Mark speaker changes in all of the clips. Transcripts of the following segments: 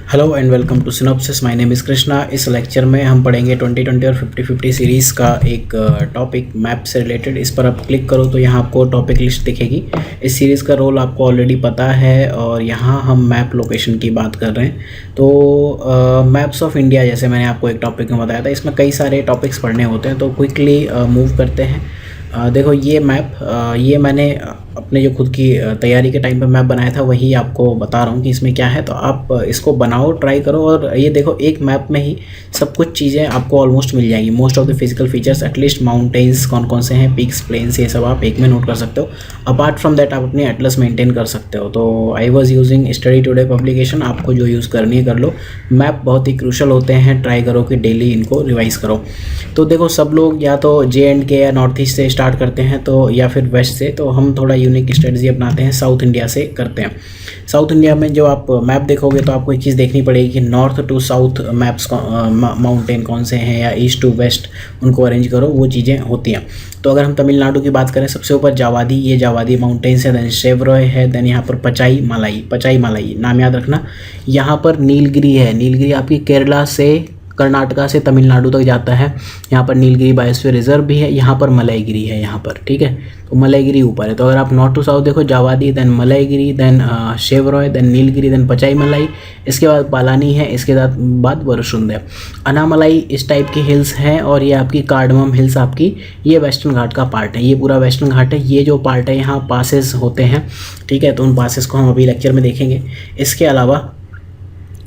Speaker 1: Hello and welcome to synopsis. My name is Krishna. इस lecture में हम पढ़ेंगे 2020 और 50-50 सीरीज़ का एक टॉपिक मैप से रिलेटेड। इस पर आप क्लिक करो तो यहाँ आपको टॉपिक लिस्ट दिखेगी। इस सीरीज़ का रोल आपको ऑलरेडी पता है और यहाँ हम मैप लोकेशन की बात कर रहे हैं। तो मैप्स ऑफ इंडिया जैसे मैंने आपको एक टॉपिक में बताया था, इसमें कई सारे टॉपिक्स पढ़ने होते हैं, तो क्विकली मूव करते हैं। देखो ये मैप ये मैंने अपने जो खुद की तैयारी के टाइम पे मैप बनाया था वही आपको बता रहा हूँ कि इसमें क्या है। तो आप इसको बनाओ, ट्राई करो और ये देखो एक मैप में ही सब कुछ चीज़ें आपको ऑलमोस्ट मिल जाएगी। Most of the physical features, at least mountains कौन कौन से हैं, पीक्स, प्लेन्स, ये सब आप एक में नोट कर सकते हो। अपार्ट फ्रॉम दैट आप अपनी एटलस मेंटेन कर सकते हो। तो I was using study today publication. आपको जो यूज़ करनी है कर लो। मैप बहुत ही क्रूशल होते हैं, ट्राई करो कि डेली इनको रिवाइज करो। तो देखो सब लोग या तो JNK या नॉर्थ ईस्ट से स्टार्ट करते हैं तो या फिर वेस्ट से, तो हम थोड़ा यूनिक स्ट्रेटजी अपनाते हैं, साउथ इंडिया से करते हैं। साउथ इंडिया में जो आप मैप देखोगे तो आपको एक चीज़ देखनी पड़ेगी कि north to south maps mountain कौन से हैं या ईस्ट टू वेस्ट उनको अरेंज करो, वो चीज़ें होती हैं। तो अगर हम तमिलनाडु की बात करें, सबसे ऊपर जावादी, ये जावादी माउंटेन्स है, देन शेवरॉय है, देन यहाँ पर पचाई मलाई नाम याद रखना। यहाँ पर नीलगिरी है। नीलगिरी आपकी केरला से कर्नाटका से तमिलनाडु तक जाता है। यहाँ पर नीलगिरी बायोस्फीयर रिजर्व भी है। यहाँ पर मलयगिरी है यहाँ पर, ठीक है। तो मलयगिरी ऊपर है। तो अगर आप नॉर्थ टू साउथ देखो, Javadi, then Malayagiri, then Shevaroy, then Nilgiri, then Pachai Malai, इसके बाद पालानी है, इसके बाद वरुशुंड है। अनामलाई इस टाइप की हिल्स हैं और ये आपकी कार्डमम हिल्स आपकी ये वेस्टर्न घाट का पार्ट है। ये पूरा वेस्टर्न घाट है। ये जो पार्ट है यहाँ पासेस होते हैं, ठीक है। तो उन पासेस को हम अभी लेक्चर में देखेंगे। इसके अलावा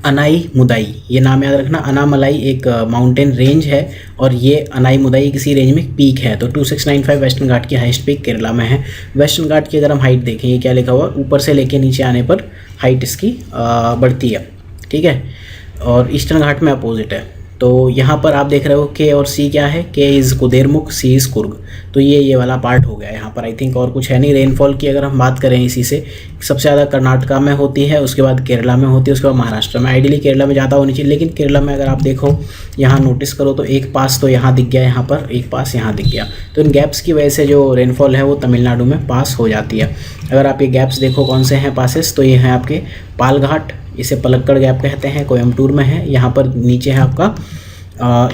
Speaker 1: अनाई मुदाई, ये नाम याद रखना। अनामलाई एक माउंटेन रेंज है और ये अनाई मुदाई किसी रेंज में पीक है। तो 2695 वेस्टर्न घाट की हाईएस्ट पीक केरला में है। वेस्टर्न घाट की अगर हम हाइट देखें, ये क्या लिखा हुआ, ऊपर से लेके नीचे आने पर हाइट इसकी बढ़ती है, ठीक है। और ईस्टर्न घाट में अपोजिट है। तो यहाँ पर आप देख रहे हो K और C क्या है, K is Kudremukh, C is Coorg. तो ये वाला पार्ट हो गया यहाँ पर। आई थिंक और कुछ है नहीं। रेनफॉल की अगर हम बात करें इसी से, सबसे ज़्यादा कर्नाटका में होती है, उसके बाद केरला में होती है, उसके बाद महाराष्ट्र में। आइडियली केरला में ज़्यादा होनी चाहिए, लेकिन केरला में अगर आप देखो, यहाँ नोटिस करो तो एक पास तो यहाँ दिख गया, यहाँ पर एक पास यहाँ दिख गया। तो इन गैप्स की वजह से जो रेनफॉल है वो तमिलनाडु में पास हो जाती है। अगर आप ये गैप्स देखो कौन से हैं पासेस, तो ये हैं आपके पाल घाट, इसे पलक्कड़ गैप कहते हैं, कोयम्बटूर में है। यहाँ पर नीचे है आपका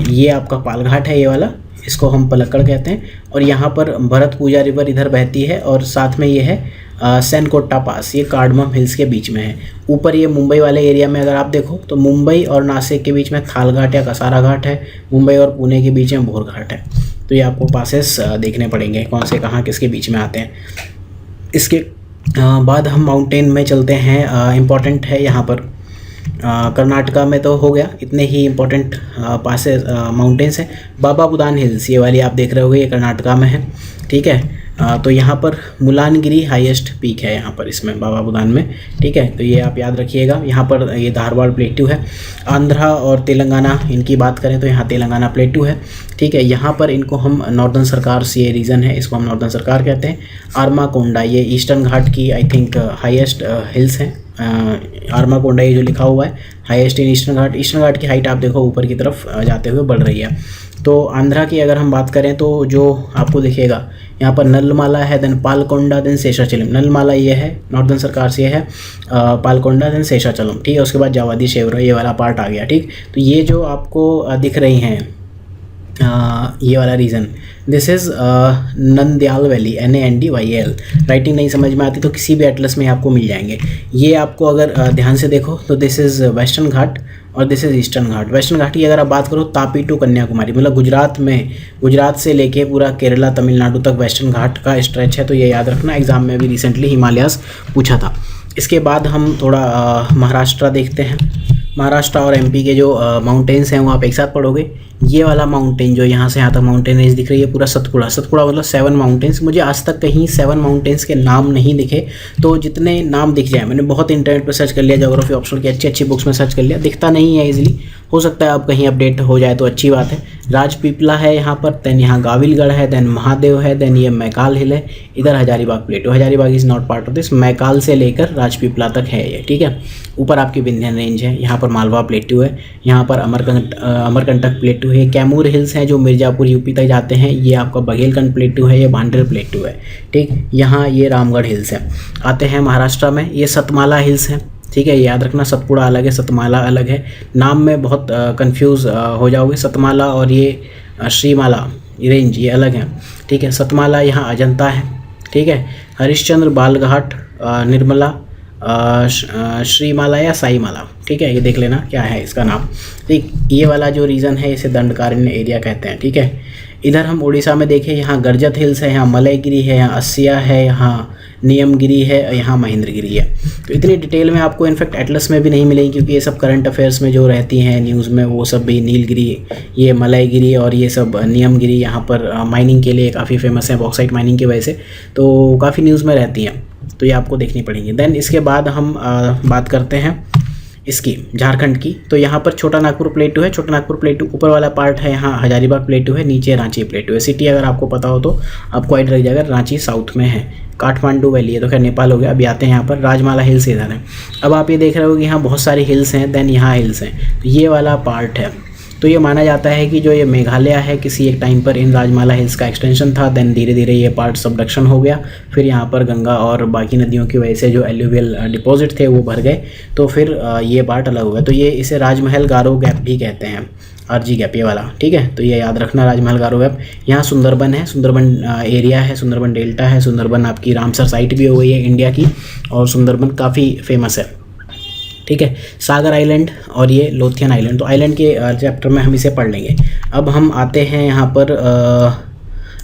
Speaker 1: ये आपका पाल घाट है, ये वाला, इसको हम पलक्कड़ कहते हैं। और यहाँ पर भरत पूजा रिवर इधर बहती है और साथ में ये है सेनकोट्टा पास, ये कार्डमम हिल्स के बीच में है। ऊपर ये मुंबई वाले एरिया में अगर आप देखो तो मुंबई और नासिक के बीच में थाल घाट या कसारा घाट है। मुंबई और पुणे के बीच में भोर घाट है। तो ये आपको पासेस देखने पड़ेंगे कौन से कहाँ किसके बीच में आते हैं। इसके बाद हम माउंटेन में चलते हैं। इम्पॉर्टेंट है यहाँ पर कर्नाटका में तो हो गया, इतने ही इंपॉर्टेंट पासेस माउंटेन्स हैं। बाबा बुदान हिल्स, ये वाली आप देख रहे होगे, ये कर्नाटका में है, ठीक है। तो यहाँ पर मुलानगिरी हाईएस्ट पीक है यहाँ पर इसमें बाबा बुदान में, ठीक है। तो ये आप याद रखिएगा। यहाँ पर ये धारवाड़ प्लेट्यू है। आंध्रा और तेलंगाना इनकी बात करें तो यहाँ तेलंगाना प्लेट्यू है, ठीक है। यहाँ पर इनको हम नॉर्दर्न सरकार से, ये रीजन है, इसको हम नॉर्दर्न सरकार कहते हैं। आर्माकोंडा, ये ईस्टर्न घाट की आई थिंक हाईएस्ट हिल्स हैं। आर्माकोंडा ये जो लिखा हुआ है highest in Eastern Ghat. Eastern Ghat की हाइट आप देखो ऊपर की तरफ जाते हुए बढ़ रही है। तो आंध्रा की अगर हम बात करें तो जो आपको दिखेगा यहाँ पर नलमाला है, देन पालकोंडा, देन शेषाचलम। नलमाला ये है, नॉर्दर्न सरकार से है, पालकोंडा, देन शेषाचलम, ठीक है। उसके बाद जावादी, शेवरॉय, ये वाला पार्ट आ गया, ठीक। तो ये जो आपको दिख रही हैं ये वाला reason, this is Nandyal valley, NANDYAL। Writing नहीं समझ में आती तो किसी भी एटलस में आपको मिल जाएंगे। ये आपको अगर ध्यान से देखो तो दिस इज़ वेस्टर्न घाट और this is Eastern Ghat. Western Ghat की अगर आप बात करो, तापी टू कन्याकुमारी, मतलब गुजरात से लेके पूरा केरला तमिलनाडु तक वेस्टर्न घाट का स्ट्रेच है। तो ये याद रखना, एग्जाम में भी रिसेंटली हिमालयास पूछा था। इसके बाद हम थोड़ा महाराष्ट्र देखते हैं। महाराष्ट्र और MP के जो माउंटेन्स हैं वो आप एक साथ पढ़ोगे। ये वाला माउंटेन जो यहाँ से यहाँ तक माउंटेन रेंज दिख रही है, पूरा सतपुड़ा मतलब 7 माउंटेन्स। मुझे आज तक कहीं 7 माउंटेन्स के नाम नहीं दिखे। तो जितने नाम दिख जाए, मैंने बहुत इंटरनेट पर सर्च कर लिया, ज्योग्राफी ऑप्शनल की अच्छी बुक्स में सर्च कर लिया, दिखता नहीं है इजीली। हो सकता है अब कहीं अपडेट हो जाए तो अच्छी बात है। राजपीपला है यहाँ पर, देन यहाँ गाविलगढ़ है, देन महादेव है, देन ये मैकाल हिल है, इधर Hazaribagh प्लेटू। Hazaribagh is not part of this. Maikal से लेकर राजपीपला तक है ये, ठीक है। ऊपर आपकी विंध्य रेंज है, यहाँ पर मालवा प्लेट्यू है, यहाँ पर अमरकंटक प्लेट्यू है। कैमूर हिल्स हैं जो मिर्ज़ापुर UP तक जाते हैं, ये आपका बघेलखंड प्लेट्यू है, ये भांडेर प्लेट्यू है, ठीक। यहाँ ये रामगढ़ हिल्स है। आते हैं महाराष्ट्र में, ये सतमाला हिल्स हैं, ठीक है, याद रखना सतपुड़ा अलग है, सतमाला अलग है, नाम में बहुत कंफ्यूज हो जाओगे। सतमाला और ये श्रीमाला रेंज ये अलग हैं, ठीक है। सतमाला यहाँ अजंता है, ठीक है। हरिश्चंद्र बालघाट निर्मला श्रीमाला या साईमाला, ठीक है, ये देख लेना क्या है इसका नाम, ठीक। ये वाला जो रीजन है इसे दंडकारण्य एरिया कहते हैं, ठीक है। इधर हम उड़ीसा में देखें, यहाँ गर्जत हिल्स है, यहाँ मलयगिरी है, यहाँ अस्सिया है, यहाँ नियमगिरी है और यहाँ महेंद्रगिरी है। तो इतनी डिटेल में आपको इनफैक्ट एटलस में भी नहीं मिलेगी, क्योंकि ये सब करंट अफेयर्स में जो रहती हैं न्यूज़ में वो सब भी नीलगिरी, ये मलयगिरी और ये सब नियमगिरी यहाँ पर माइनिंग के लिए काफ़ी फेमस है, बॉक्साइट माइनिंग की वजह से, तो काफ़ी न्यूज़ में रहती हैं, तो ये आपको देखनी पड़ेंगी। देन इसके बाद हम बात करते हैं इसकी झारखंड की। तो यहाँ पर छोटा नागपुर प्लेटू है, छोटा नागपुर प्लेटू ऊपर वाला पार्ट है, यहाँ हजारीबाग प्लेटू है, नीचे रांची प्लेटू है। सिटी अगर आपको पता हो तो आपको आइडिया लग जाएगा, रांची साउथ में है, काठमांडू वैली है, तो खैर नेपाल हो गया। अभी आते हैं यहाँ पर राजमाला हिल्स इधर है। अब आप ये देख रहे हो कि यहाँ बहुत सारी हिल्स हैं, देन यहाँ हिल्स हैं, तो ये वाला पार्ट है। तो ये माना जाता है कि जो ये मेघालय है किसी एक टाइम पर इन राजमाला हिल्स का एक्सटेंशन था, देन धीरे धीरे ये पार्ट सबडक्शन हो गया, फिर यहाँ पर गंगा और बाकी नदियों की वजह से जो एल्यूवियल डिपॉजिट थे वो भर गए, तो फिर ये पार्ट अलग हो गया। तो ये इसे राजमहल गारो गैप भी कहते हैं, आरजी गैप ये वाला, ठीक है। तो ये याद रखना राजमहल गारो गैप। यहाँ सुंदरबन है, सुंदरबन एरिया है, सुंदरबन डेल्टा है, सुंदरबन आपकी रामसर साइट भी हो गई है इंडिया की, और सुंदरबन काफ़ी फेमस है, ठीक है। सागर आइलैंड और ये लोथियन आइलैंड, तो आइलैंड के चैप्टर में हम इसे पढ़ लेंगे। अब हम आते हैं यहाँ पर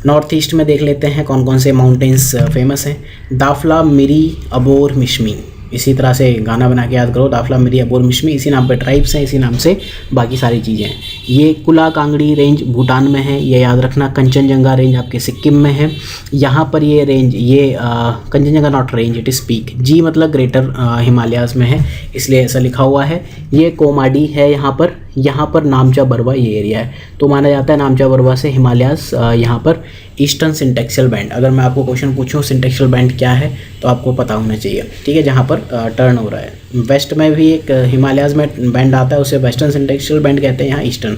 Speaker 1: नॉर्थ ईस्ट में, देख लेते हैं कौन कौन से माउंटेन्स फेमस हैं। दाफला, मिरी, अबोर, मिश्मी, इसी तरह से गाना बना के याद करो, दाफला, मिरी, अबोर, मिश्मी, इसी नाम पे ट्राइब्स हैं, इसी नाम से बाकी सारी चीज़ें हैं। ये कुला कांगड़ी रेंज भूटान में है, ये याद रखना। कंचनजंगा रेंज आपके सिक्किम में है। यहाँ पर ये रेंज, ये Kanchenjunga not range, it is peak, जी मतलब ग्रेटर हिमालयाज़ में है, इसलिए ऐसा लिखा हुआ है। ये कोमाडी है यहाँ पर नामचा बरवा ये एरिया है, तो माना जाता है नामचा बरवा से हिमालयाज़ यहाँ पर ईस्टर्न सिंटेक्सल बैंड। अगर मैं आपको क्वेश्चन पूछूं सिंटेक्सल बैंड क्या है तो आपको पता होना चाहिए, ठीक है, जहाँ पर टर्न हो रहा है। वेस्ट में भी एक हिमालयाज़ में बैंड आता है, उसे वेस्टर्न सिंटेक्सल बैंड कहते हैं, यहाँ ईस्टर्न,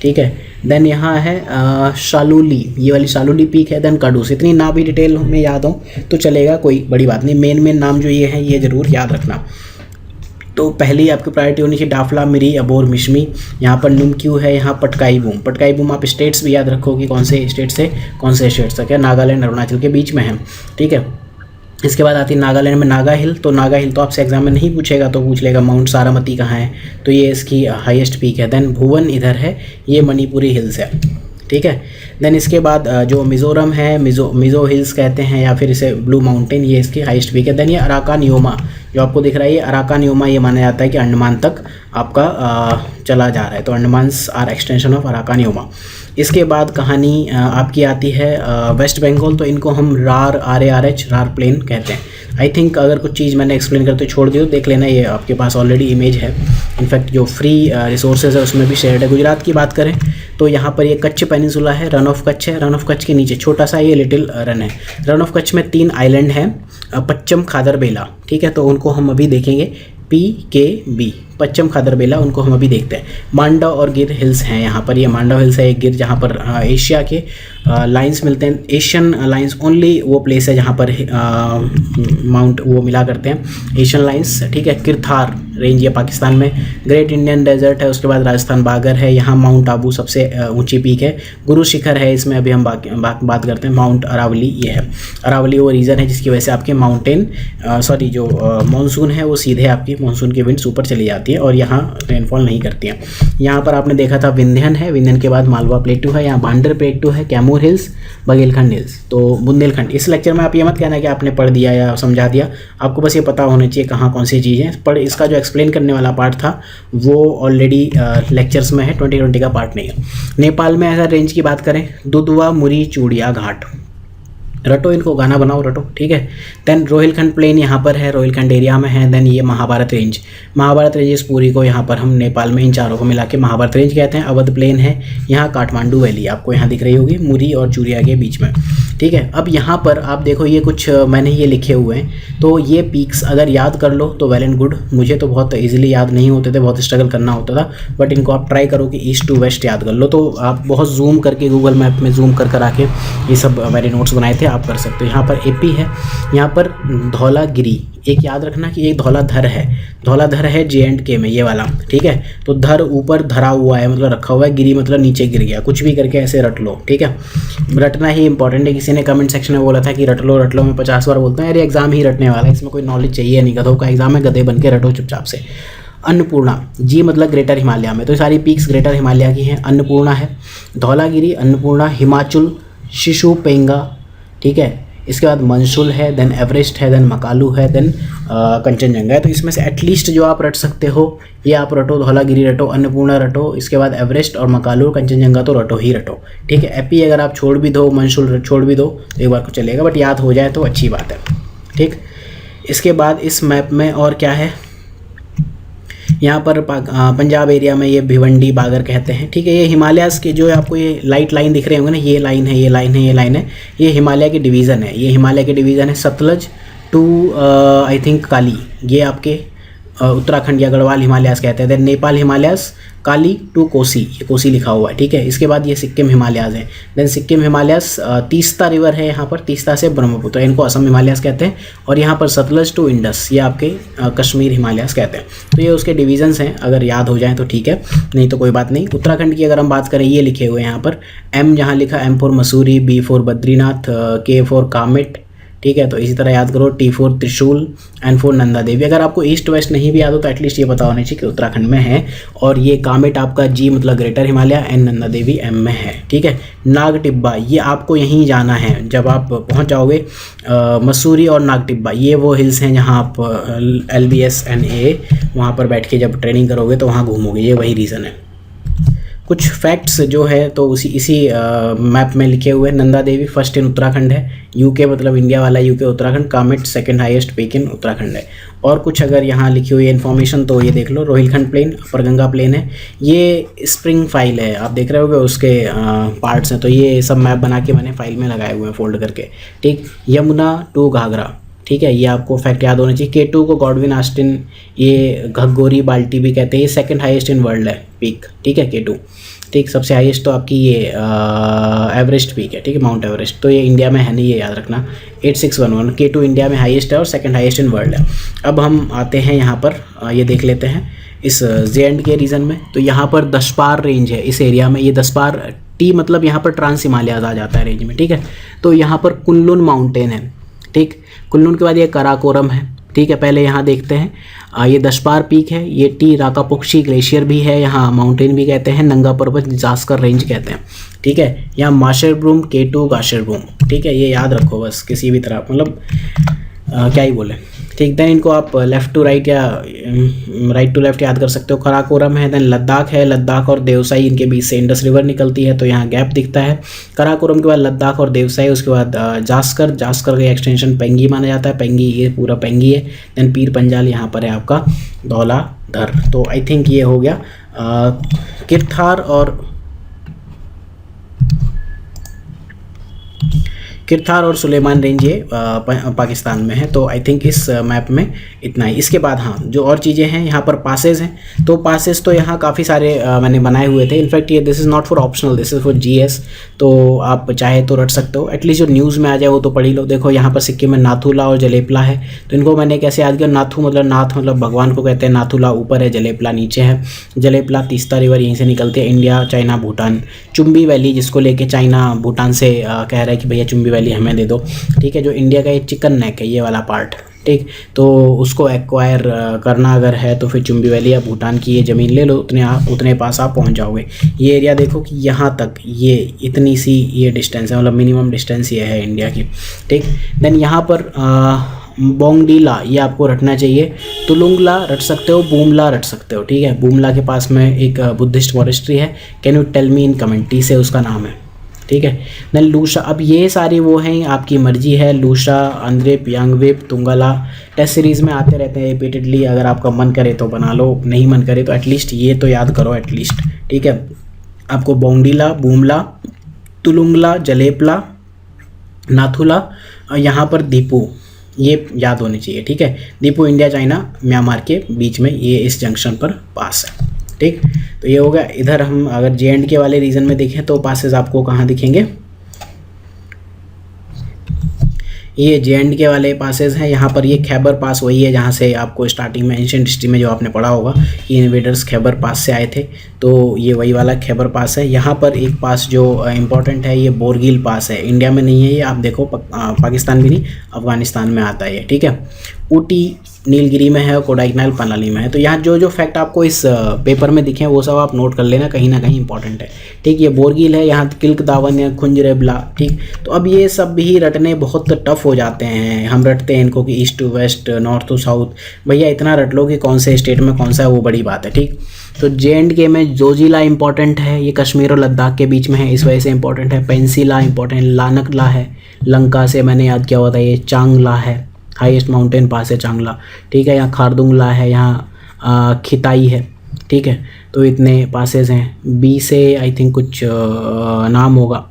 Speaker 1: ठीक है। देन यहाँ है शालूली, ये वाली शालूली पीक है। देन काडूस, इतनी ना भी डिटेल में याद हो तो चलेगा, कोई बड़ी बात नहीं, मेन नाम जो ये है ये ज़रूर याद रखना। तो पहली आपकी प्रायोरिटी होनी चाहिए दाफला, मिरी, अबोर, मिश्मी। यहाँ पर नुमक्यू है, यहाँ पटकाई बूम। पटकाई बूम आप स्टेट्स भी याद रखो कि कौन से स्टेट से कौन से स्टेट तक है, नागालैंड अरुणाचल के बीच में है, ठीक है। इसके बाद आती है नागालैंड में नागा हिल। तो नागा हिल तो आपसे एग्जाम में नहीं पूछेगा, तो पूछ लेगा माउंट सारामती कहाँ है, तो ये इसकी हाईएस्ट पीक है। देन भुवन इधर है, ये मणिपुरी हिल्स है, ठीक है। देन इसके बाद जो मिज़ोरम है, मिज़ो हिल्स कहते हैं या फिर इसे ब्लू माउंटेन, ये इसकी हाईएस्ट पीक है। देन ये अराकान योमा जो आपको दिख रहा है, ये अराकान योमा, ये माना जाता है कि अंडमान तक आपका चला जा रहा है, तो Andamans are extension of Arakan Yoma. इसके बाद कहानी आपकी आती है वेस्ट बंगाल, तो इनको हम RARH रार प्लेन कहते हैं। आई थिंक अगर कुछ चीज़ मैंने एक्सप्लेन करते छोड़ दियो, देख लेना, ये आपके पास ऑलरेडी इमेज है, इनफैक्ट जो फ्री रिसोर्सेज है उसमें भी शेयर्ड है। गुजरात की बात करें तो यहाँ पर ये कच्छ पेनिनसुला है, रन ऑफ कच्छ है, रन ऑफ कच्छ के नीचे छोटा सा ये लिटिल रन है। रन ऑफ कच्छ में 3 आइलैंड हैं, पच्चम खादर बेला, ठीक है, तो उनको हम अभी देखेंगे, PKB पश्चिम खादरबेला, उनको हम अभी देखते हैं। मांडव और गिर हिल्स हैं यहाँ पर, ये मांडव हिल्स है एक गिर जहाँ पर एशिया के लाइंस मिलते हैं, एशियन लाइंस ओनली वो प्लेस है जहाँ पर माउंट वो मिला करते हैं एशियन लाइंस, ठीक है। किरथार रेंज ये पाकिस्तान में, ग्रेट इंडियन डेजर्ट है, उसके बाद राजस्थान बागर है, यहाँ माउंट आबू सबसे ऊंची पीक है, गुरु शिखर है, इसमें अभी हम बात करते हैं। माउंट अरावली ये है, अरावली वो रीजन है जिसकी वजह से आपके माउंटेन जो मानसून है वो सीधे आपकी मानसून की विंड्स ऊपर चली जाती है और यहाँ रेनफॉल नहीं करती हैं। यहाँ पर आपने देखा था विंध्यन है, विंध्यन के बाद मालवा प्लेटू है, यहाँ भांडर प्लेटू है, कैमूर हिल्स, बघेलखंड हिल्स, तो बुंदेलखंड। इस लेक्चर में आप ये मत कहना कि आपने पढ़ दिया या समझा दिया, आपको बस ये पता होना चाहिए कहाँ कौन सी चीज़ें, पर इसका जो एक्सप्लेन करने वाला पार्ट था वो ऑलरेडी लेक्चर्स में है, 2020 का पार्ट नहीं है। नेपाल में अगर रेंज की बात करें, दुधवा, मुरी, चूड़िया घाट, रटो इनको, गाना बनाओ रटो, ठीक है। देन रोहिलखंड प्लेन यहाँ पर है, रोहिलखंड एरिया में है। देन ये महाभारत रेंज, महाभारत रेंज पूरी को यहाँ पर हम नेपाल में इन चारों को मिला के महाभारत रेंज कहते हैं। अवध प्लेन है, यहाँ काठमांडू वैली आपको यहाँ दिख रही होगी, मुरी और चूड़िया के बीच में, ठीक है। अब यहाँ पर आप देखो ये कुछ मैंने ये लिखे हुए हैं, तो ये पीक्स अगर याद कर लो तो वेल एंड गुड, मुझे तो बहुत ईजिली याद नहीं होते थे, बहुत स्ट्रगल करना होता था, बट इनको आप ट्राई करो कि ईस्ट टू वेस्ट याद कर लो, तो आप बहुत जूम करके गूगल मैप में जूम कर आके ये सब मैंने नोट्स बनाए थे, आप कर सकते हो। यहाँ पर एपी है, यहाँ पर धौलागिरी, एक याद रखना कि एक धौलाधर है, धौलाधर है J&K में ये वाला, ठीक है। तो धर ऊपर धरा हुआ है मतलब रखा हुआ है, गिरी मतलब नीचे गिर गया, कुछ भी करके ऐसे रट लो, ठीक है। रटना ही इंपॉर्टेंट है। किसी ने कमेंट सेक्शन में बोला था कि रट लो मैं 50 बार बोलता हूँ, यार एग्जाम ही रटने वाला है, इसमें कोई नॉलेज चाहिए नहीं, गधों का एग्जाम है, गधे बन के रटो चुपचाप से। अन्नपूर्णा, जी मतलब ग्रेटर हिमालय में, तो ये सारी पीक्स ग्रेटर हिमालय की हैं। अन्नपूर्णा है, धौलागिरी, अन्नपूर्णा, हिमाचल, शिशुपेंगा, ठीक है। इसके बाद मंशुल है, देन एवरेस्ट है, देन मकालू है, देन कंचनजंगा है। तो इसमें से एटलीस्ट जो आप रट सकते हो ये आप रटो, धौलागिरी रटो, अन्नपूर्णा रटो, इसके बाद एवरेस्ट और मकालू कंचनजंगा तो रटो ही रटो, ठीक है। एपी अगर आप छोड़ भी दो, मंशुल छोड़ भी दो तो एक बार को चलेगा, बट याद हो जाए तो अच्छी बात है, ठीक। इसके बाद इस मैप में और क्या है, यहाँ पर पंजाब एरिया में ये भिवंडी बागर कहते हैं, ठीक है। ये हिमालयाज़ के जो आपको ये लाइट लाइन दिख रहे होंगे ना, ये लाइन है, ये लाइन है, ये लाइन है, ये हिमालय की डिवीज़न है, ये हिमालय के डिवीज़न है। Sutlej to I think Kali, ये आपके उत्तराखंड या गढ़वाल हिमालयाज़ कहते हैं। देन नेपाल हिमालयाज़, काली टू कोसी, ये कोसी लिखा हुआ है, ठीक है। इसके बाद ये सिक्किम हिमालयाज़ हैं। देन सिक्किम हिमालयाज़, तीस्ता रिवर है यहाँ पर, तीस्ता से ब्रह्मपुत्र, इनको असम हिमालयाज़ कहते हैं। और यहाँ पर सतलज टू इंडस, ये आपके कश्मीर हिमालयाज़ कहते हैं। तो ये उसके डिवीजन्स हैं, अगर याद हो जाए तो ठीक है, नहीं तो कोई बात नहीं। उत्तराखंड की अगर हम बात करें, ये लिखे हुए हैं यहाँ पर, एम जहाँ लिखा, M for Mussoorie, B for Badrinath, K for Kamet, ठीक है। तो इसी तरह याद करो, टी फॉर त्रिशूल, एन फॉर नंदा देवी। अगर आपको ईस्ट वेस्ट नहीं भी याद हो तो एटलीस्ट ये पता होना चाहिए कि उत्तराखंड में है। और ये कामेट आपका जी मतलब greater Himalaya, N Nanda Devi M में है, ठीक है। नाग टिब्बा, ये आपको यहीं जाना है जब आप पहुंच जाओगे, मसूरी और नाग टिब्बा ये वो हिल्स हैं जहां आप LBS NA वहाँ पर बैठ के जब ट्रेनिंग करोगे तो वहाँ घूमोगे, ये वही रीज़न है। कुछ फैक्ट्स जो है तो इसी मैप में लिखे हुए। नंदा देवी फर्स्ट इन उत्तराखंड है, यूके मतलब इंडिया वाला UK Uttarakhand, Kamet second highest peak in Uttarakhand है। और कुछ अगर यहाँ लिखी हुई इन्फॉर्मेशन तो ये देख लो, रोहिलखंड प्लेन अपर गंगा प्लेन है, ये स्प्रिंग फाइल है, आप देख रहे होगे उसके पार्ट्स हैं। तो ये सब मैप बना के मैंने फाइल में लगाए हुए हैं फोल्ड करके, ठीक। यमुना टू घाघरा, ठीक है, ये आपको फैक्ट याद होना चाहिए। K2 को गॉडविन ऑस्टिन, ये घग्गोरी बाल्टी भी कहते हैं, ये सेकंड हाईएस्ट इन वर्ल्ड है पीक, ठीक है K2, ठीक। सबसे हाईएस्ट तो आपकी ये एवरेस्ट पीक है, ठीक है, माउंट एवरेस्ट, तो ये इंडिया में है नहीं, ये याद रखना। 8611 K2 इंडिया में हाईएस्ट है और सेकंड हाईएस्ट इन वर्ल्ड है। अब हम आते हैं यहाँ पर, ये देख लेते हैं इस J&K रीजन में। तो यहाँ पर दशपार रेंज है इस एरिया में, ये दशपार टी मतलब यहाँ पर ट्रांस हिमालयाज आ जाता है रेंज में, ठीक है। तो यहाँ पर कुनलुन माउंटेन है, ठीक। कुनलुन के बाद ये कराकोरम है, ठीक है। पहले यहाँ देखते हैं, ये दशपार पीक है, ये टी राकापोक्षी ग्लेशियर भी है, यहाँ माउंटेन भी कहते हैं, नंगा पर्वत जास्कर रेंज कहते हैं, ठीक है। यहाँ माशरब्रूम, K2 गाशरब्रूम, ठीक है, ये याद रखो बस किसी भी तरह, मतलब क्या ही बोले, ठीक। देन इनको आप लेफ़्ट टू राइट या राइट टू लेफ़्ट याद कर सकते हो। कराकोरम है, देन लद्दाख है, लद्दाख और देवसाई इनके बीच से इंडस रिवर निकलती है तो यहाँ गैप दिखता है। कराकोरम के बाद लद्दाख और देवसाई, उसके बाद जास्कर, जास्कर का एक्सटेंशन पेंगी माना जाता है, पेंगी ये पूरा पेंगी है। देन पीर पंजाल यहाँ पर है आपका धौलाधर। तो आई थिंक ये हो गया। किरथार और सुलेमान रेंज ये पाकिस्तान में है। तो आई थिंक इस मैप में इतना ही। इसके बाद हाँ, जो और चीज़ें हैं यहाँ पर पासेस हैं, तो पासेस तो यहाँ काफ़ी सारे मैंने बनाए हुए थे। इनफैक्ट ये this is not for optional, this is for GS, तो आप चाहे तो रट सकते हो, एटलीस्ट जो न्यूज़ में आ जाए वो तो पढ़ ही लो। देखो यहाँ पर सिक्किम में नाथुला और जलेपला है, तो इनको मैंने कैसे याद किया, नाथू मतलब नाथ मतलब भगवान को कहते हैं, नाथुला ऊपर है, जलेपला नीचे है। जलेपला तीस्ता रिवर यहीं से निकलती है, India China Bhutan. Chumbi valley जिसको लेके चाइना भूटान से कह रहा है कि भैया चुम्बी वैली हमें दे दो, ठीक है। जो इंडिया का ये चिकन नेक है ये वाला पार्ट, ठीक। तो उसको एक्वायर करना अगर है तो फिर चुम्बी वैली या भूटान की ये ज़मीन ले लो, उतने पास आप पहुंच जाओगे। ये एरिया देखो कि यहाँ तक ये इतनी सी ये डिस्टेंस है, मतलब मिनिमम डिस्टेंस ये है इंडिया की, ठीक। देन यहाँ पर बोंगडीला ये आपको रटना चाहिए, तुलुंगला रट सकते हो, बूमला रट सकते हो, ठीक है। बूमला के पास में एक बुद्धिस्ट मॉनेस्ट्री है, can you tell me in comment, T से उसका नाम है, ठीक है। देन लूशा, अब ये सारी वो हैं, आपकी मर्जी है। लूशा, अंद्रेप, यांगवेप, तुंगला टेस्ट सीरीज़ में आते रहते हैं रिपीटेडली, अगर आपका मन करे तो बना लो, नहीं मन करे तो एटलीस्ट ये तो याद करो एटलीस्ट, ठीक है। आपको बोंगडीला, बूमला, तुलुंगला, जलेपला, नाथुला, यहाँ पर दीपू ये याद होने चाहिए, ठीक है। दीपू इंडिया चाइना म्यांमार के बीच में, ये इस जंक्शन पर पास है, ठीक। तो ये होगा। इधर हम अगर J&K वाले रीजन में देखें तो पासेस आपको कहाँ दिखेंगे, ये JNK वाले पासेस हैं। यहाँ पर ये खैबर पास वही है जहाँ से आपको स्टार्टिंग में एंशिएंट हिस्ट्री में जो आपने पढ़ा होगा कि इन्वेडर्स खैबर पास से आए थे, तो ये वही वाला खैबर पास है। यहाँ पर एक पास जो इम्पोर्टेंट है ये बोरगिल पास है, इंडिया में नहीं है ये, आप देखो पाकिस्तान भी नहीं, अफगानिस्तान में आता है ये, ठीक है। ऊटी नीलगिरी में है और कोडाइकनाल मनाली में है। तो यहाँ जो जो फैक्ट आपको इस पेपर में दिखे वो सब आप नोट कर लेना, कहीं ना कहीं इंपॉर्टेंट है, ठीक। ये बोरगिल है, यहाँ किल्क दावन या खुंजरेबला, ठीक। तो अब ये सब भी रटने बहुत टफ हो जाते हैं, हम रटते हैं इनको कि east to west, north to south, भैया इतना रट लो कि कौन से स्टेट में कौन सा है वो बड़ी बात है, ठीक। तो JNK में जोजिला इंपॉर्टेंट है, ये कश्मीर और लद्दाख के बीच में है, इस वजह से इंपॉर्टेंट है। पेंसिला इंपॉर्टेंट, लानकला है, लंका से मैंने याद किया हुआ था, ये चांगला है, हाईएस्ट माउंटेन पास है चांगला, ठीक है। यहाँ खारदुंगला है, यहाँ खिताई है, ठीक है। तो इतने पासेस हैं। बी से आई थिंक कुछ नाम होगा,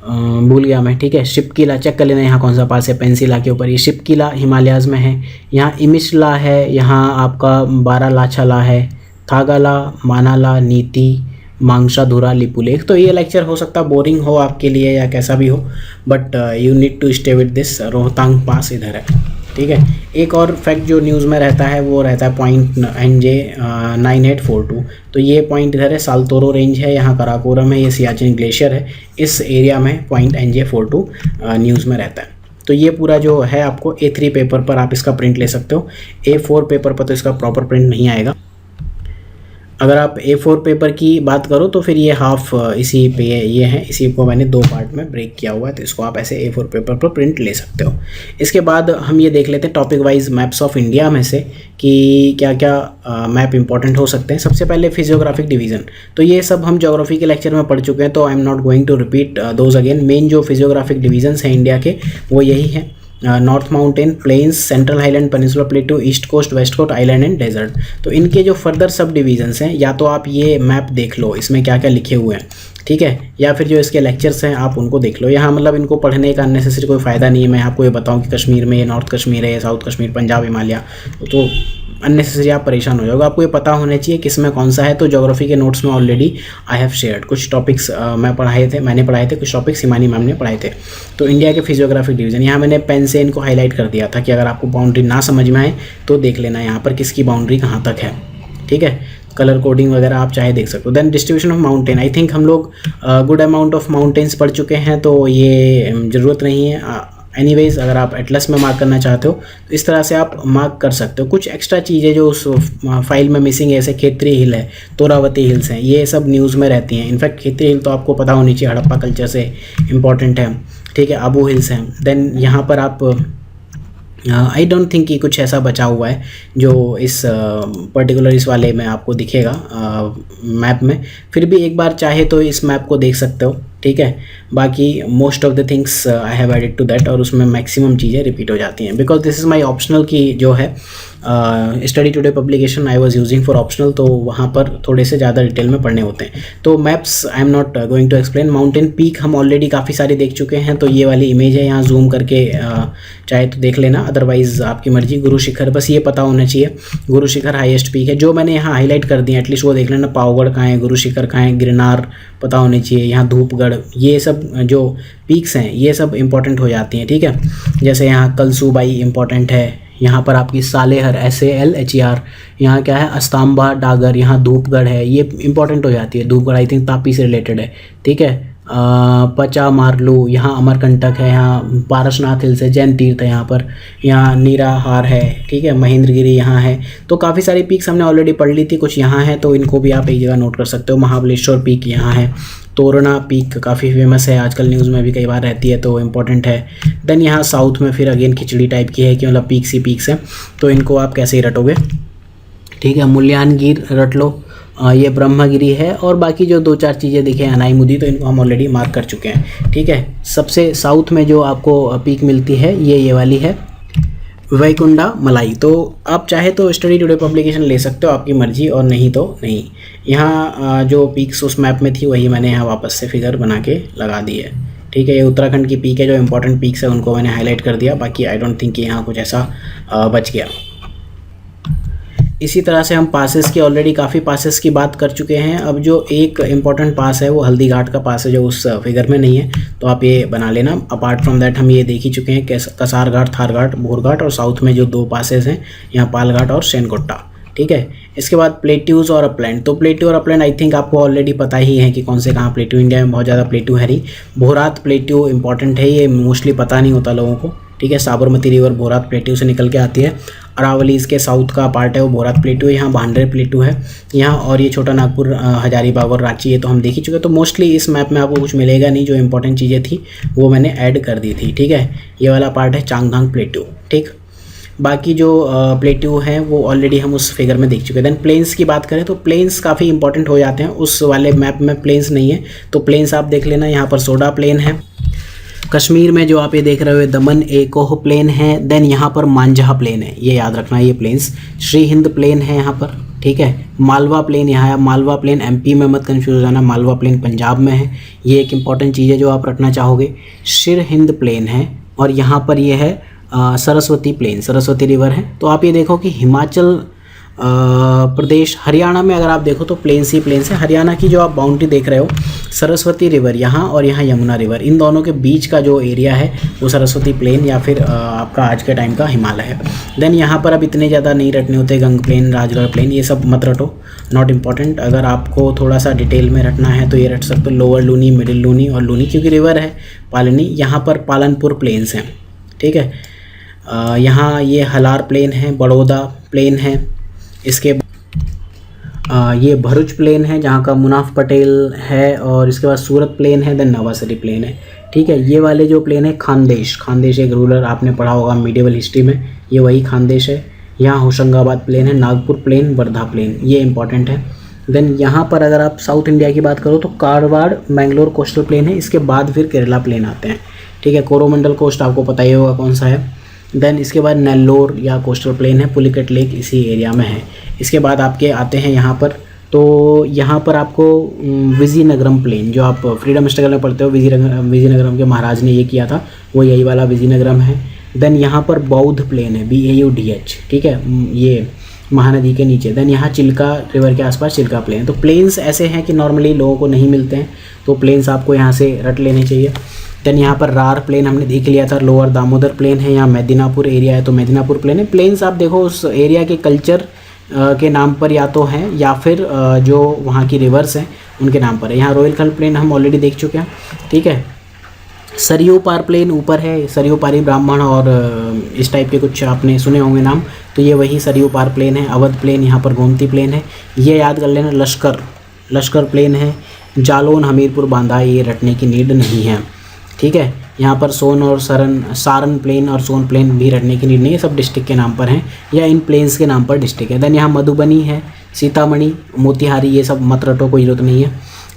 Speaker 1: भूल गया मैं, ठीक है। शिपकिला चेक कर लेना यहाँ कौन सा पास है, पेंसिला के ऊपर, ये शिपकिला हिमालयाज में है। यहाँ इमिशला है, यहाँ आपका बारालाछाला है, थागाला, मानाला, नीति, मांगशाधुरा, लिपुलेख। तो ये लेक्चर हो सकता है बोरिंग हो आपके लिए या कैसा भी हो, but you need to stay with this. Rohtang pass इधर है, ठीक है। एक और फैक्ट जो न्यूज़ में रहता है वो रहता है पॉइंट NJ 9842। तो ये पॉइंट इधर है, साल्तोरो रेंज है, यहाँ कराकोरम है, ये सियाचिन ग्लेशियर है, इस एरिया में पॉइंट NJ42 न्यूज़ में रहता है। तो ये पूरा जो है आपको A3 पेपर पर आप इसका प्रिंट ले सकते हो, A4 पेपर पर तो इसका प्रॉपर प्रिंट नहीं आएगा। अगर आप A4 पेपर की बात करो तो फिर ये हाफ इसी पे ये है, इसी को मैंने 2 पार्ट में ब्रेक किया हुआ है, तो इसको आप ऐसे A4 पेपर पर प्रिंट ले सकते हो। इसके बाद हम ये देख लेते हैं topic wise maps of India में से कि क्या क्या मैप इंपॉर्टेंट हो सकते हैं। सबसे पहले फिजियोग्राफिक डिवीज़न, तो ये सब हम ज्योग्राफी के लेक्चर में पढ़ चुके हैं, तो I am not going to repeat those again. Main जो फिजियोग्राफिक डिवीजन्स हैं इंडिया के वो यही है, north mountain, plains, central highland, peninsular plateau, east coast, west coast, island and desert. तो इनके जो फर्दर सब डिवीजन्स हैं, या तो आप ये मैप देख लो इसमें क्या क्या लिखे हुए हैं, ठीक है, या फिर जो इसके लेक्चर्स हैं आप उनको देख लो। यहाँ मतलब इनको पढ़ने का अननेसेसरी कोई फ़ायदा नहीं है। मैं आपको ये बताऊँ कि कश्मीर में ये नॉर्थ कश्मीर है, साउथ कश्मीर, पंजाब, हिमालय, तो अननेसेसरी आप परेशान हो जाओगे। आपको ये पता होना चाहिए किस में कौन सा है। तो ज्योग्राफी के नोट्स में ऑलरेडी आई हैव शेयर्ड, कुछ टॉपिक्स मैंने पढ़ाए थे, कुछ टॉपिक्स हिमानी मैम ने पढ़ाए थे। तो इंडिया के फिजियोग्राफिक डिवीज़न यहाँ मैंने पेन से इनको हाईलाइट कर दिया था कि अगर आपको बाउंड्री ना समझ में आए तो देख लेना यहाँ पर किसकी बाउंड्री कहाँ तक है, ठीक है। कलर कोडिंग वगैरह आप चाहे देख सकते हो। Then distribution of mountain, I think हम लोग गुड अमाउंट ऑफ माउंटेन्स पढ़ चुके हैं, तो ये ज़रूरत नहीं है। एनीवेज अगर आप एटलस में मार्क करना चाहते हो तो इस तरह से आप मार्क कर सकते हो। कुछ एक्स्ट्रा चीज़ें जो उस फाइल में मिसिंग है, जैसे खेत्री हिल है, तोरावती हिल्स हैं, ये सब न्यूज़ में रहती हैं। इनफैक्ट खेत्री हिल तो आपको पता होनी चाहिए, हड़प्पा कल्चर से इंपॉर्टेंट है, ठीक है। आबू हिल्स हैं। देन यहाँ पर आप आई डोंट थिंक कि कुछ ऐसा बचा हुआ है जो इस पर्टिकुलर इस वाले में आपको दिखेगा मैप में। फिर भी एक बार चाहे तो इस मैप को देख सकते हो, ठीक है। बाकी most of the things I have added to that, और उसमें मैक्सिमम चीज़ें रिपीट हो जाती हैं, because this is my optional की जो है study today publication I was using for optional, तो वहाँ पर थोड़े से ज़्यादा डिटेल में पढ़ने होते हैं। तो maps I am not going to explain. Mountain peak हम ऑलरेडी काफ़ी सारे देख चुके हैं, तो ये वाली इमेज है, यहाँ जूम करके चाहे तो देख लेना, अदरवाइज़ आपकी मर्जी। गुरु शिखर, बस ये पता होना चाहिए गुरु शिखर हाईएस्ट पीक है, जो मैंने यहाँ हाईलाइट कर दिया, एटलीस्ट वो देख लेना। पावगढ़ कहाँ है, गुरु शिखर कहाँ है, गिरनार पता होनी चाहिए, यहाँ धूपगढ़, ये सब जो पीक्स हैं ये सब इंपॉर्टेंट हो जाती हैं, ठीक है। जैसे यहाँ कलसूबाई इंपॉर्टेंट है, यहाँ पर आपकी सालेहर SALHER, यहाँ क्या है अस्तांबा डागर, यहाँ धूपगढ़ है, ये इंपॉर्टेंट हो जाती है। धूपगढ़ आई थिंक तापी से रिलेटेड है, ठीक है। पचा मारलू, यहाँ अमरकंटक है, यहाँ पारसनाथ हिल्स है, जैन तीर्थ है यहाँ पर, यहाँ नीराहार है, ठीक है। महेंद्रगिरी यहाँ है। तो काफ़ी सारी पीक्स हमने ऑलरेडी पढ़ ली थी, कुछ यहाँ है तो इनको भी आप एक जगह नोट कर सकते हो। महाबलेश्वर पीक यहाँ है, तोरना पीक काफ़ी फेमस है, आजकल न्यूज़ में भी कई बार रहती है, तो इम्पॉर्टेंट है। देन यहाँ साउथ में फिर अगेन खिचड़ी टाइप की है कि मतलब पीक्स ही पीक्स हैं, तो इनको आप कैसे ही रटोगे, ठीक है। मुल्यानगिर रट लो, ये ब्रह्मगिरी है, और बाकी जो 2-4 चीज़ें दिखे अनाईमुदी, तो इनको हम ऑलरेडी मार्क कर चुके हैं, ठीक है। सबसे साउथ में जो आपको पीक मिलती है ये वाली है, वैकुंडा मलाई। तो आप चाहे तो स्टडी टुडे पब्लिकेशन ले सकते हो, आपकी मर्जी, और नहीं तो नहीं। यहाँ जो पीक्स उस मैप में थी वही मैंने यहाँ वापस से फिगर बना के लगा दी है, ठीक है। ये उत्तराखंड की पीक है, जो इंपॉर्टेंट पीक्स है उनको मैंने हाईलाइट कर दिया। बाकी आई डोंट थिंक कि यहाँ कुछ ऐसा बच गया। इसी तरह से हम पासेस की ऑलरेडी काफ़ी पासेस की बात कर चुके हैं। अब जो एक इम्पॉर्टेंट पास है वो हल्दी घाट का पास है, जो उस फिगर में नहीं है, तो आप ये बना लेना। अपार्ट फ्रॉम दैट हम ये देख ही चुके हैं कसार घाट, थार घाट, भोर घाट, और साउथ में जो 2 पासेस हैं यहाँ पाल घाट और सेनकोट्टा, ठीक है। इसके बाद प्लेट्यूज और अपलैंड। तो प्लेट्यू और अपलैंड आई थिंक आपको ऑलरेडी पता ही है कि कौन से कहाँ प्लेट्यू, इंडिया में बहुत ज़्यादा प्लेट्यू है नहीं। भोरात प्लेट्यू इंपॉर्टेंट है, ये मोस्टली पता नहीं होता लोगों को, ठीक है। साबरमती रिवर भोरात प्लेट्यू से निकल के आती है। अरावली इसके साउथ का पार्ट है, वो भोरात प्लेट्यू है। यहाँ भांडरे प्लेट्यू है यहाँ, और ये छोटा नागपुर, हजारीबाग और रांची, ये तो हम देख ही चुके। तो मोस्टली इस मैप में आपको कुछ मिलेगा नहीं, जो इंपॉर्टेंट चीज़ें थी वो मैंने ऐड कर दी थी, ठीक है। ये वाला पार्ट है चांगथांग प्लेट्यू, ठीक। बाकी जो प्लेट्यू हैं वो ऑलरेडी हम उस फिगर में देख चुके हैं। देन प्लेन्स की बात करें तो प्लेन्स काफ़ी इंपॉर्टेंट हो जाते हैं, उस वाले मैप में प्लेन्स नहीं है, तो प्लेन्स आप देख लेना। यहाँ पर सोडा प्लेन है, कश्मीर में जो आप ये देख रहे हो दमन एकोह प्लेन है। देन यहाँ पर मांझा प्लेन है, ये याद रखना, ये प्लेन्स। श्री हिंद प्लेन है यहाँ पर, ठीक है। मालवा प्लेन यहाँ है, मालवा प्लेन एमपी में मत कंफ्यूज हो जाना, मालवा प्लेन पंजाब में है, ये एक इंपॉर्टेंट चीज़ है जो आप रखना चाहोगे। शिर हिंद प्लेन है, और यहाँ पर ये है सरस्वती प्लेन, सरस्वती रिवर है। तो आप ये देखो कि हिमाचल प्रदेश, हरियाणा में अगर आप देखो तो प्लेन्स ही प्लेन्स है। हरियाणा की जो आप बाउंड्री देख रहे हो, सरस्वती रिवर यहाँ और यहाँ यमुना रिवर, इन दोनों के बीच का जो एरिया है वो सरस्वती प्लेन या फिर आपका आज के टाइम का हिमालय है। देन यहाँ पर अब इतने ज़्यादा नहीं रटने होते, गंग प्लेन, राजगढ़ प्लेन, ये सब मत रटो, नॉट इम्पॉर्टेंट। अगर आपको थोड़ा सा डिटेल में रटना है तो ये रट सकते हो, लोअर लूनी, मिडिल लूनी और लूनी, क्योंकि रिवर है पालनी। यहाँ पर पालनपुर प्लेन्स हैं, ठीक है। यहाँ ये हलार प्लेन है, बड़ौदा प्लेन है, इसके ये भरूच प्लेन है जहाँ का मुनाफ पटेल है, और इसके बाद सूरत प्लेन है, देन नवासरी प्लेन है, ठीक है। ये वाले जो प्लेन है खानदेश, खानदेश एक रूलर आपने पढ़ा होगा मीडिएवल हिस्ट्री में, ये वही खानदेश है। यहाँ होशंगाबाद प्लेन है, नागपुर प्लेन, वर्धा प्लेन, ये इंपॉर्टेंट है। देन यहाँ पर अगर आप साउथ इंडिया की बात करो तो कारवाड़, मैंगलोर कोस्टल प्लेन है, इसके बाद फिर केरला प्लेन आते हैं, ठीक है। कोरोमंडल कोस्ट आपको पता ही होगा कौन सा है। देन इसके बाद नेल्लोर या कोस्टल प्लेन है, पुलिकट लेक इसी एरिया में है। इसके बाद आपके आते हैं यहाँ पर, तो यहाँ पर आपको विजयनगरम प्लेन, जो आप फ्रीडम स्ट्रगल में पढ़ते हो, विजयनगरम के महाराज ने ये किया था, वो यही वाला विजयनगरम है। देन यहाँ पर बौद्ध प्लेन है, BAUDH, ठीक है, ये महानदी के नीचे। देन यहाँ चिल्का रिवर के आसपास चिल्का प्लेन। तो प्लेन्स ऐसे हैं कि नॉर्मली लोगों को नहीं मिलते हैं, तो प्लेन्स आपको यहाँ से रट लेने चाहिए। देन यहाँ पर रार प्लेन हमने देख लिया था, लोअर दामोदर प्लेन है, यहाँ मेदिनापुर एरिया है तो मेदिनापुर प्लेन है। प्लेन्स आप देखो उस एरिया के कल्चर के नाम पर या तो हैं, या फिर जो वहाँ की रिवर्स हैं उनके नाम पर है। यहाँ रोहिलखंड प्लेन हम ऑलरेडी देख चुके हैं, ठीक है। सरयू पार प्लेन ऊपर है, सरयू पारी ब्राह्मण और इस टाइप के कुछ आपने सुने होंगे नाम, तो ये वही सरयू पार प्लेन है। अवध प्लेन, यहाँ पर गोमती प्लेन है, ये याद कर लेना। लश्कर प्लेन है, जालौन, हमीरपुर, बांदा, ये रटने की नीड नहीं है, ठीक है। यहाँ पर सोन और सारन प्लेन और सोन प्लेन भी रटने की नीड नहीं है, सब डिस्ट्रिक्ट के नाम पर हैं या इन प्लेन्स के नाम पर डिस्ट्रिक्ट है। देन यहाँ मधुबनी है, सीतामढ़ी, मोतिहारी, ये सब मत रटो, कोई जरूरत नहीं है,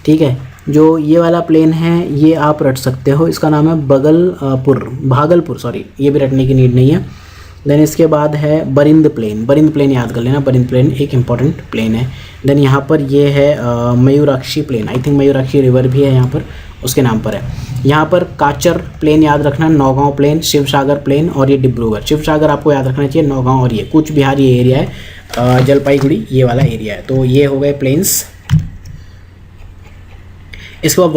Speaker 1: ठीक है। जो ये वाला प्लेन है ये आप रट सकते हो, इसका नाम है भागलपुर, सॉरी, ये भी रटने की नीड नहीं है। देन इसके बाद है बरिंद प्लेन याद कर लेना, बरिंद प्लेन एक इंपॉर्टेंट प्लेन है। देन यहाँ पर ये है Mayurakshi plain, I think Mayurakshi river भी है यहाँ पर, उसके नाम पर है। यहाँ पर काचर प्लेन याद रखना, नौगांव प्लेन, शिवसागर प्लेन, और ये डिब्रूगढ़। शिवसागर आपको याद रखना चाहिए, नौगांव और ये कूच बिहार ये एरिया है, जलपाईगुड़ी ये वाला एरिया है। तो ये हो गए प्लेन्स। इसके बाद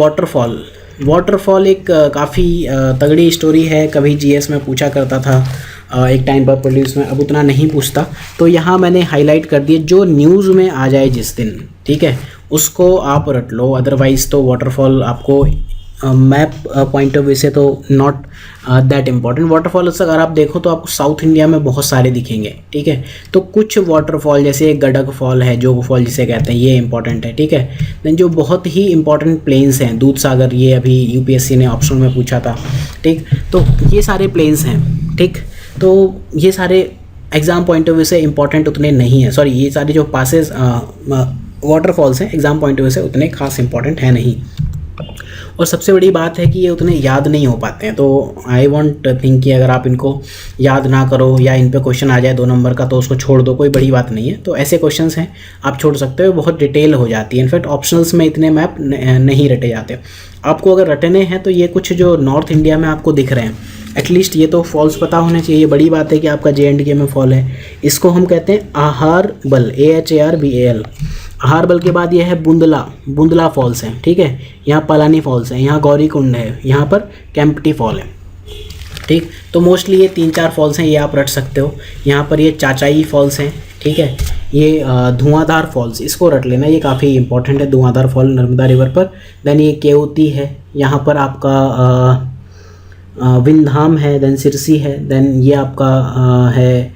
Speaker 1: वाटरफॉल एक काफ़ी तगड़ी स्टोरी है, कभी GS में पूछा करता था एक टाइम पर, पुलिस में अब उतना नहीं पूछता, तो यहाँ मैंने हाईलाइट कर दिए, जो न्यूज़ में आ जाए जिस दिन, ठीक है, उसको आप रट लो। अदरवाइज़ तो वाटरफॉल आपको मैप पॉइंट ऑफ व्यू से तो नॉट दैट इम्पॉर्टेंट। वाटरफॉल्स अगर आप देखो तो आपको साउथ इंडिया में बहुत सारे दिखेंगे, ठीक है। तो कुछ वाटरफॉल जैसे गडक फॉल है, जोग फॉल जिसे कहते हैं, ये इंपॉर्टेंट है, ठीक है। देन जो बहुत ही इंपॉर्टेंट प्लेन्स हैं, दूध सागर, ये अभी UPSC ने ऑप्शन में पूछा था, ठीक। तो ये सारे प्लेन्स हैं, ठीक। तो ये सारे एग्ज़ाम पॉइंट ऑफ व्यू से इंपॉर्टेंट उतने नहीं है, सॉरी, ये सारे जो पासेस वाटरफॉल्स हैं एग्ज़ाम पॉइंट ऑफ व्यू से उतने खास इंपॉर्टेंट है नहीं। और सबसे बड़ी बात है कि ये उतने याद नहीं हो पाते हैं, तो आई वॉन्ट थिंक कि अगर आप इनको याद ना करो या इन पे क्वेश्चन आ जाए 2 नंबर का तो उसको छोड़ दो, कोई बड़ी बात नहीं है। तो ऐसे क्वेश्चंस हैं आप छोड़ सकते हो, बहुत डिटेल हो जाती है। इनफैक्ट ऑप्शनल्स में इतने मैप नहीं रटे जाते। आपको अगर रटने हैं तो ये कुछ जो नॉर्थ इंडिया में आपको दिख रहे हैं, एटलीस्ट ये तो फॉल्स पता होना चाहिए। ये बड़ी बात है कि आपका JNK में फॉल है। इसको हम कहते हैं अहारबल, AHARBAL। अहारबल के बाद ये है बुंदला फॉल्स है, ठीक है। यहाँ पलानी फॉल्स है, यहाँ गौरी कुंड है, यहाँ पर केम्प्टी फॉल है, ठीक। तो मोस्टली ये 3-4 फॉल्स हैं, ये आप रट सकते हो। यहाँ पर ये चाचाई फॉल्स हैं, ठीक है। ये धुआंधार फॉल्स, इसको रट लेना, ये काफ़ी इंपॉर्टेंट है, धुआंधार फॉल नर्मदा रिवर पर। देन ये केवती है, यहाँ पर आपका विंधाम है, देन सिरसी है, देन ये आपका है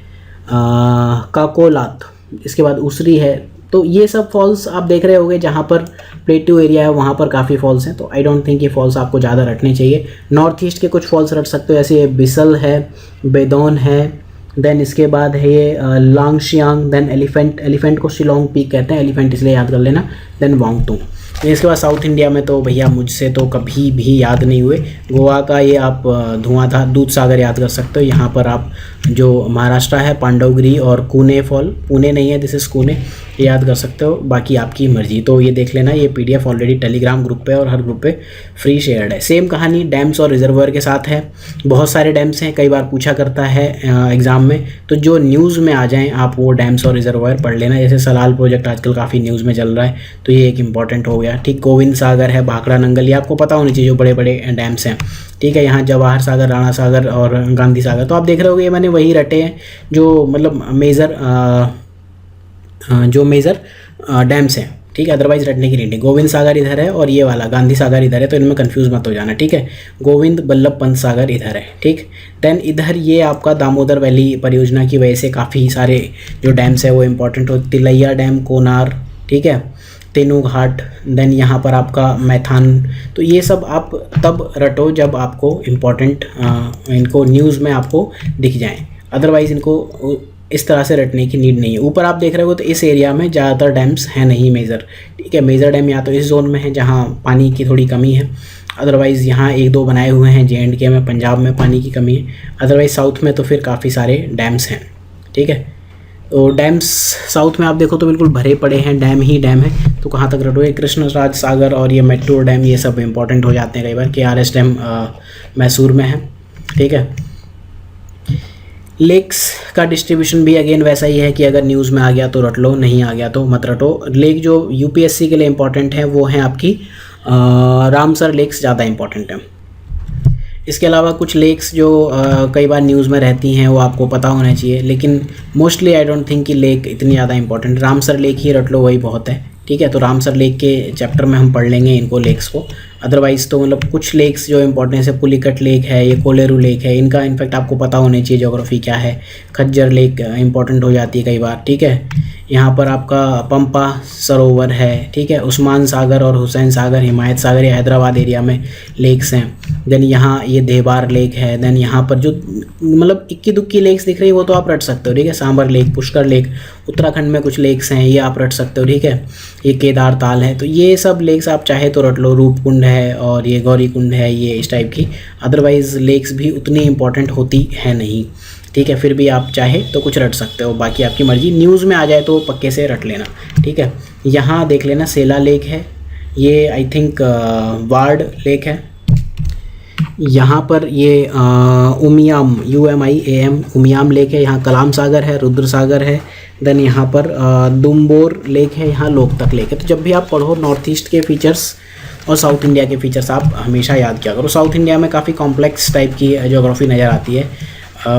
Speaker 1: काकोलात, इसके बाद उसरी है। तो ये सब फॉल्स आप देख रहे होंगे, जहाँ पर प्लेट्यू एरिया है वहाँ पर काफ़ी फॉल्स हैं। तो आई डोंट थिंक ये फॉल्स आपको ज़्यादा रटने चाहिए। नॉर्थ ईस्ट के कुछ फॉल्स रट सकते हो, ऐसे बिसल है, बेदौन है, देन इसके बाद है ये लांगशियांग, देन एलिफेंट को शिलोंग पीक कहते हैं, एलिफेंट इसलिए याद कर लेना, देन वांगतुंग। इसके बाद साउथ इंडिया में तो भैया मुझसे तो कभी भी याद नहीं हुए। गोवा का ये आप धुआंधार दूध सागर याद कर सकते हो। यहाँ पर आप जो महाराष्ट्र है पांडवगिरी और कूने फॉल, पुणे नहीं है, दिस इज कूने, ये याद कर सकते हो। बाकी आपकी मर्जी। तो ये देख लेना, ये PDF ऑलरेडी टेलीग्राम ग्रुप पे और हर ग्रुप पे फ्री शेयर्ड है। सेम कहानी डैम्स और रिजर्वर के साथ है। बहुत सारे डैम्स हैं, कई बार पूछा करता है एग्ज़ाम में, तो जो न्यूज़ में आ जाएँ आप वो डैम्स और रिजर्वर पढ़ लेना। जैसे सलाल प्रोजेक्ट आजकल काफ़ी न्यूज़ में चल रहा है, तो ये एक इंपॉर्टेंट हो गया, ठीक। गोविंद सागर है, भाखड़ा नंगल, ये आपको पता होनी चाहिए जो बड़े बड़े डैम्स हैं, ठीक है। यहाँ जवाहर सागर, राणा सागर और गांधी सागर। तो आप देख रहे होगे ये मैंने वही रटे हैं जो मतलब मेजर डैम्स हैं, ठीक है। अदरवाइज रटने की नीड नहीं। गोविंद सागर इधर है और ये वाला गांधी सागर इधर है, तो इनमें कंफ्यूज मत हो जाना, ठीक है। गोविंद बल्लभ पंत सागर इधर है, ठीक। देन इधर ये आपका दामोदर वैली परियोजना की वजह से काफ़ी सारे जो डैम्स है वो इंपॉर्टेंट हो। तिलैया डैम, कोनार, ठीक है, तेनू घाट, देन यहाँ पर आपका मैथान। तो ये सब आप तब रटो जब आपको इम्पॉर्टेंट इनको न्यूज़ में आपको दिख जाएं, अदरवाइज़ इनको इस तरह से रटने की नीड नहीं है। ऊपर आप देख रहे हो तो इस एरिया में ज़्यादातर डैम्स हैं नहीं मेजर, ठीक है। मेजर डैम या तो इस जोन में है जहाँ पानी की थोड़ी कमी है, अदरवाइज़ यहाँ 1-2 बनाए हुए हैं JNK में, पंजाब में पानी की कमी है, अदरवाइज़ साउथ में तो फिर काफ़ी सारे डैम्स हैं, ठीक है। तो डैम्स साउथ में आप देखो तो बिल्कुल भरे पड़े हैं, डैम ही डैम है। तो कहाँ तक रटोगे, कृष्णराज सागर और ये मेट्रो डैम, ये सब इंपॉर्टेंट हो जाते हैं कई बार। KRS डैम मैसूर में है, ठीक है। लेक्स का डिस्ट्रीब्यूशन भी अगेन वैसा ही है कि अगर न्यूज़ में आ गया तो रट लो, नहीं आ गया तो मत रटो। लेक जो UPSC के लिए इंपॉर्टेंट है वो हैं आपकी रामसर लेक्स, ज़्यादा इंपॉर्टेंट है। इसके अलावा कुछ लेक्स जो कई बार न्यूज़ में रहती हैं वो आपको पता होना चाहिए, लेकिन मोस्टली आई डोंट थिंक कि लेक इतनी ज़्यादा इंपॉर्टेंट। रामसर लेक ही रट लो, वही बहुत है, ठीक है। तो रामसर लेक के चैप्टर में हम पढ़ लेंगे इनको लेक्स को। अदरवाइज़ तो मतलब कुछ लेक्स जो इंपॉर्टेंट है, पुलिकट लेक है, ये कोलेरू लेक है, इनका इनफैक्ट आपको पता होना चाहिए ज्योग्राफी क्या है। खज्जर लेक इंपॉर्टेंट हो जाती है कई बार, ठीक है। यहाँ पर आपका पंपा सरोवर है, ठीक है। उस्मान सागर और हुसैन सागर, हिमायत सागर, ये हैदराबाद एरिया में लेक्स हैं। देन यहाँ ये देबार लेक है। देन यहाँ पर जो मतलब इक्की दुक्की लेक्स दिख रही है वो तो आप रट सकते हो, ठीक है। सांबर लेक, पुष्कर लेक, उत्तराखंड में कुछ लेक्स हैं, ये आप रट सकते हो, ठीक है। ये केदार ताल है, तो ये सब लेक्स आप चाहे तो रट लो। रूपकुंड है और ये गौरी कुंड है, ये इस टाइप की। अदरवाइज़ लेक्स भी उतनी इंपॉर्टेंट होती है नहीं, ठीक है। फिर भी आप चाहे तो कुछ रट सकते हो, बाकी आपकी मर्जी। न्यूज़ में आ जाए तो पक्के से रट लेना, ठीक है। यहाँ देख लेना सेला लेक है, ये आई थिंक वार्ड लेक है। यहाँ पर ये उमियाम, UMIAM उमियाम लेक है। यहाँ कलाम सागर है, रुद्र सागर है। देन यहाँ पर दुम्बोर लेक है, यहाँ लोकतक लेक है। तो जब भी आप पढ़ो नॉर्थ ईस्ट के फीचर्स और साउथ इंडिया के फीचर्स आप हमेशा याद किया करो। साउथ इंडिया में काफ़ी कॉम्प्लेक्स टाइप की ज्योग्राफी नज़र आती है,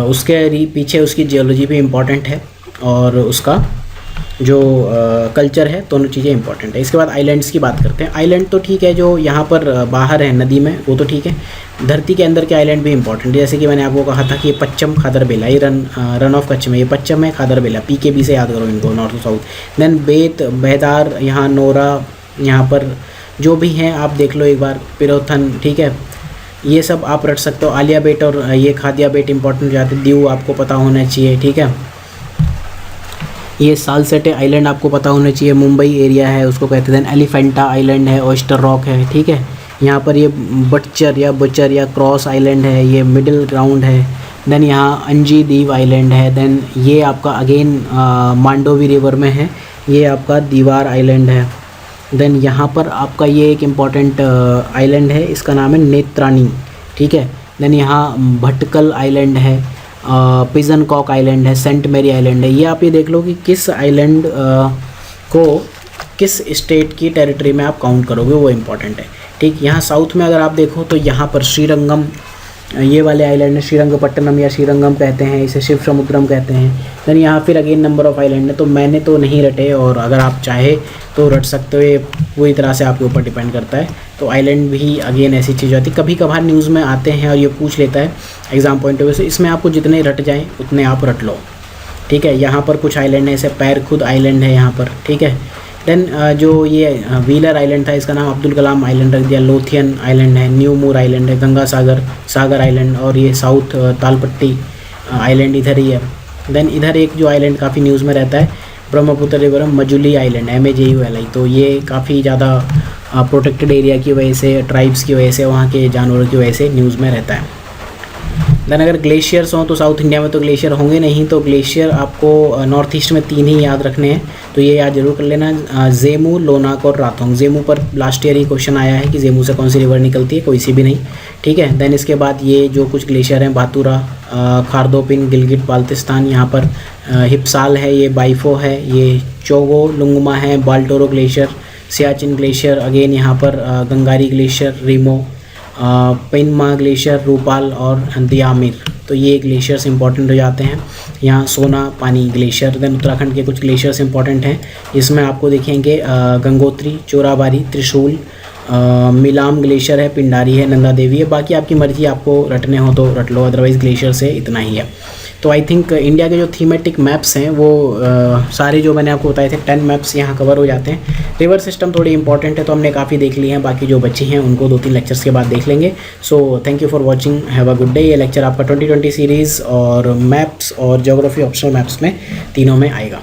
Speaker 1: उसके पीछे उसकी जियोलॉजी भी इम्पॉर्टेंट है और उसका जो कल्चर है, दोनों चीज़ें इंपॉर्टेंट है। इसके बाद आइलैंड्स की बात करते हैं। आइलैंड तो ठीक है, जो यहाँ पर बाहर है नदी में वो तो ठीक है। धरती के अंदर के आइलैंड भी इंपॉर्टेंट है, जैसे कि मैंने आपको कहा था कि पच्चम खादरबेला, ये रन ऑफ कच्छ में ये पच्चम है, खादरबेला PKB से याद करो इनको, नॉर्थ टू साउथ। देन बेत, बेदार, यहाँ नोरा, यहाँ पर जो भी हैं आप देख लो एक बार, पिरोथन, ठीक है। ये सब आप रट सकते हो। आलिया बेट और ये खादिया बेट इंपॉर्टेंट हो जाते हैं। दीव आपको पता होना चाहिए, ठीक है। ये सालसेटे आइलैंड आपको पता होना चाहिए, मुंबई एरिया है उसको कहते हैं। एलिफेंटा आइलैंड है, ऑयस्टर रॉक है, ठीक है। यहाँ पर ये बचर या क्रॉस आइलैंड है, ये मिडिल ग्राउंड है। देन यहाँ अंजी दीव आइलैंड है। देन ये आपका अगेन मांडोवी रिवर में है, ये आपका दीवार आइलैंड है। देन यहाँ पर आपका ये एक इम्पॉर्टेंट आइलैंड है, इसका नाम है नेत्रानी, ठीक है। देन यहाँ भटकल आइलैंड है, पिजन कॉक आइलैंड है, सेंट मैरी आइलैंड है। ये आप ये देख लो कि किस आइलैंड को किस स्टेट की टेरिटरी में आप काउंट करोगे, वो इम्पॉर्टेंट है। ठीक, यहाँ साउथ में अगर आप देखो तो यहाँ पर श्रीरंगम, ये वाले आइलैंड है, श्रीरंगपट्टनम या श्रीरंगम कहते हैं इसे, शिव समुद्रम कहते हैं। देन यहाँ फिर अगेन नंबर ऑफ़ आइलैंड है, तो मैंने तो नहीं रटे, और अगर आप चाहे तो रट सकते हो, ये पूरी तरह से आपके ऊपर डिपेंड करता है। तो आइलैंड भी अगेन ऐसी चीज़ होती है, कभी कभार न्यूज़ में आते हैं और ये पूछ लेता है एग्ज़ाम पॉइंट ऑफ व्यू से, इसमें आपको जितने रट जाएँ उतने आप रट लो। ठीक है, यहाँ पर कुछ आइलैंड है, जैसे पैर खुद आइलैंड है यहाँ पर। ठीक है, देन जो ये व्हीलर आइलैंड था, इसका नाम अब्दुल कलाम आइलैंड रख दिया। लोथियन आइलैंड है, न्यू मूर आइलैंड है, गंगा सागर आइलैंड, और ये साउथ तालपट्टी आइलैंड इधर ही है। देन इधर एक जो आइलैंड काफ़ी न्यूज़ में रहता है, Brahmaputra river Majuli island, MAJULI, तो ये काफ़ी ज़्यादा प्रोटेक्टेड एरिया की वजह से, ट्राइब्स की वजह से, वहाँ के जानवरों की वजह से न्यूज़ में रहता है। देन अगर ग्लेशियर्स हों तो साउथ इंडिया में तो ग्लेशियर होंगे नहीं, तो ग्लेशियर आपको नॉर्थ ईस्ट में 3 ही याद रखने हैं, तो ये याद जरूर कर लेना, जेमू, लोनाक और राथोंग। जेमू पर लास्ट ईयर ही क्वेश्चन आया है कि जेमू से कौन सी रिवर निकलती है, कोई सी भी नहीं। ठीक है, देन इसके बाद ये जो कुछ ग्लेशियर हैं, बातूरा, खारदोपिन, गिलगिट बाल्टिस्तान, यहाँ पर हिप्साल है, ये बाइफो है, ये चोगो लुंगमा है, Baltoro glacier, Siachen glacier, again यहाँ पर गंगारी ग्लेशियर, रीमो, पिनमा ग्लेशियर, रूपाल और दियामिर, तो ये ग्लेशियर्स इंपॉर्टेंट हो जाते हैं। यहाँ सोना पानी ग्लेशियर। देन उत्तराखंड के कुछ ग्लेशियर्स इंपॉर्टेंट हैं, इसमें आपको देखेंगे गंगोत्री, चोराबारी, त्रिशूल, मिलाम ग्लेशियर है, पिंडारी है, नंदा देवी है। बाकी आपकी मर्जी, आपको रटने हो तो रट लो, अदरवाइज़ ग्लेशियर से इतना ही है। तो आई थिंक इंडिया के जो थीमेटिक मैप्स हैं वो सारे जो मैंने आपको बताए थे 10 मैप्स यहाँ कवर हो जाते हैं। रिवर सिस्टम थोड़ी इंपॉर्टेंट है, तो हमने काफ़ी देख ली हैं, बाकी जो बची हैं उनको 2-3 लेक्चर्स के बाद देख लेंगे। So thank you for watching, have a good day. ये लेक्चर आपका 2020 सीरीज़ और मैप्स और ज्योग्राफी ऑप्शनल मैप्स में तीनों में आएगा।